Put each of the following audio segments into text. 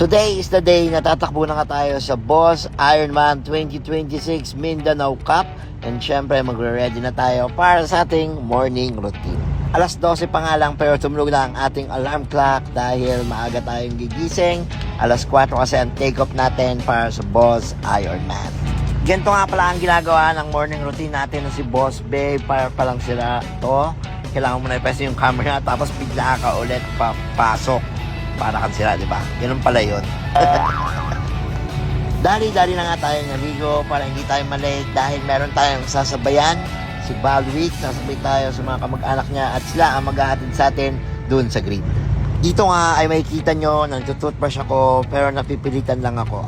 Today is the day na tatakbo na nga tayo sa Boss Ironman 2026 Mindanao Cup. And syempre magre-ready na tayo para sa ating morning routine. Alas 12 pa nga lang pero tumulog na ang ating alarm clock dahil maaga tayong gigising. Alas 4 kasi ang take-off natin para sa Boss Ironman. Ganito nga pala ang ginagawa ng morning routine natin na si Boss Babe. Para palang sila to. Kailangan mo na i-press yung camera tapos bigla ka ulit papasok. Para kan sila, di ba? Ganun pala yun. Dali-dali na nga tayo naligo para hindi tayo malate dahil meron tayong sasabayan, si Balwick, sasabay tayo sa mga kamag-anak niya at sila ang maghahatid sa atin doon sa grid. Dito nga ay makikita nyo, nagtutoothbrush ako pero napipilitan lang ako.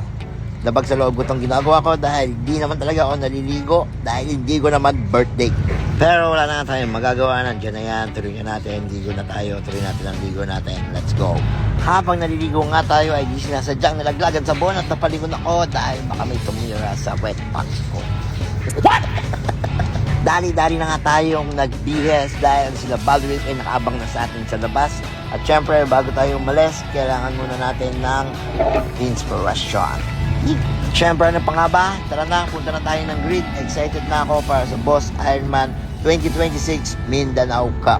Labag sa loob ko itong ginagawa ko dahil hindi naman talaga ako naliligo dahil hindi ko naman birthday. Pero wala na nga tayong magagawa, nandiyan na yan, tuloy na natin, ligo na tayo, tuloy natin ang ligo natin, let's go. Habang naliligo nga tayo ay di sinasadyang nalaglagan sa bon at napalingon ako dahil baka may tumira sa wet pants ko. What? Dali-dali na nga tayong nagbihis dahil sila Balwick ay nakaabang na sa atin sa labas. At syempre bago tayo umalis, kailangan muna natin ng inspirasyon. Syempre ano pa nga ba? Tara na, punta na tayo ng grid. Excited na ako para sa Boss Ironman 2026 Mindanao Cup.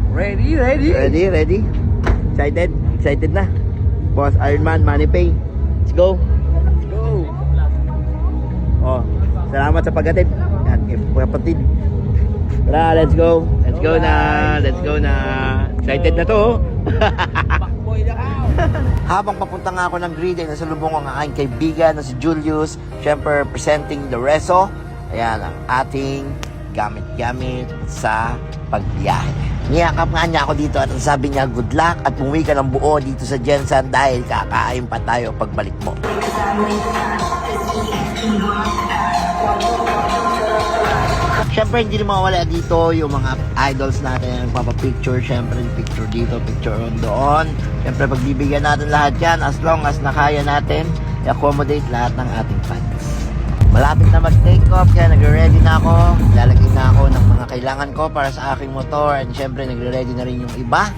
Ready? Ready? Excited na. Boss Ironman, Money Pay. Let's go. Oh, salamat sa paghatid. Yan, kapatid. Tara, let's go. Let's go na. Excited na to. Habang papunta nga ako ng grid ay nasalubong ang aking kaibigan na si Julius. Siyempre, presenting the reso. Ayan, ang ating gamit-gamit sa pagbiyahe. Niyakap nga niya ako dito at sabi niya, good luck at umuwi ka ng buo dito sa Jensen dahil kakain pa tayo pagbalik mo. Siyempre, hindi naman mawala dito yung mga idols natin yung nagpapapicture. Siyempre, picture dito, picture doon. Siyempre, pagbibigyan natin lahat yan as long as nakaya natin i-accommodate lahat ng ating fans. Malapit na mag-take off kaya nagre-ready na ako. Lalagay na ako ng mga kailangan ko para sa aking motor. And siyempre, nagre-ready na rin yung iba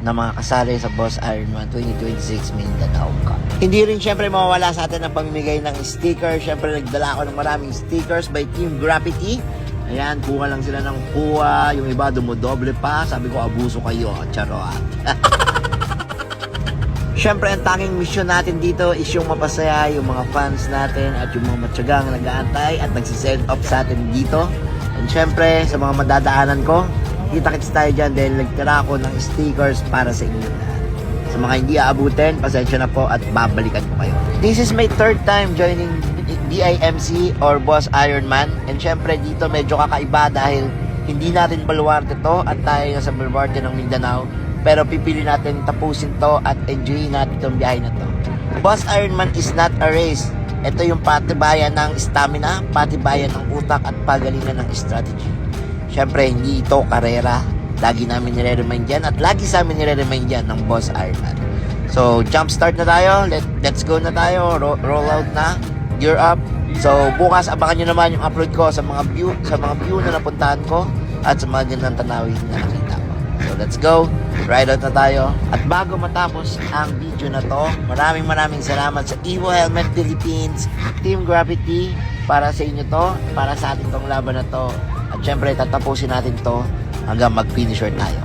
na mga kasali sa Boss Ironman 2026 Mindanao Cup. Hindi rin siyempre mawawala sa atin ang pamimigay ng sticker. Siyempre, nagdala ako ng maraming stickers by Team Graffiti. Ayan, kuha lang sila ng kuha. Yung iba dumodoble pa. Sabi ko, abuso kayo. Charot. Siyempre, ang tanging mission natin dito is yung mapasaya yung mga fans natin at yung mga matyagang nag-aantay at nagsisend up sa atin dito. And siyempre, sa mga madadaanan ko, kita-kits tayo dyan dahil nagtira ako ng stickers para sa inyo lahat. Sa mga hindi aabutin, pasensya na po at babalikan ko kayo. This is my third time joining BIMC or Boss Ironman. And syempre dito medyo kakaiba dahil hindi natin baluarte to at tayo sa baluarte ng Mindanao. Pero pipili natin tapusin to at enjoy natin itong biyahe na to. Boss Ironman is not a race. Ito yung patibayan ng stamina, patibayan ng utak at pagalingan ng strategy. Syempre hindi ito karera. Lagi namin nire-remind yan at lagi sa amin nire-remind yan ng Boss Ironman. So jump start na tayo. Let's go na tayo. Roll out na. Gear up. So bukas abangan nyo naman yung upload ko sa mga view na napuntahan ko at sa mga gandang tanawin na nakita ko. So let's go. Ride out na tayo. At bago matapos ang video na to, maraming salamat sa Evo Helmet Philippines, Team Graffiti, para sa inyo to, para sa ating tong laban na to. At syempre tatapusin natin to hanggang mag-finisher tayo.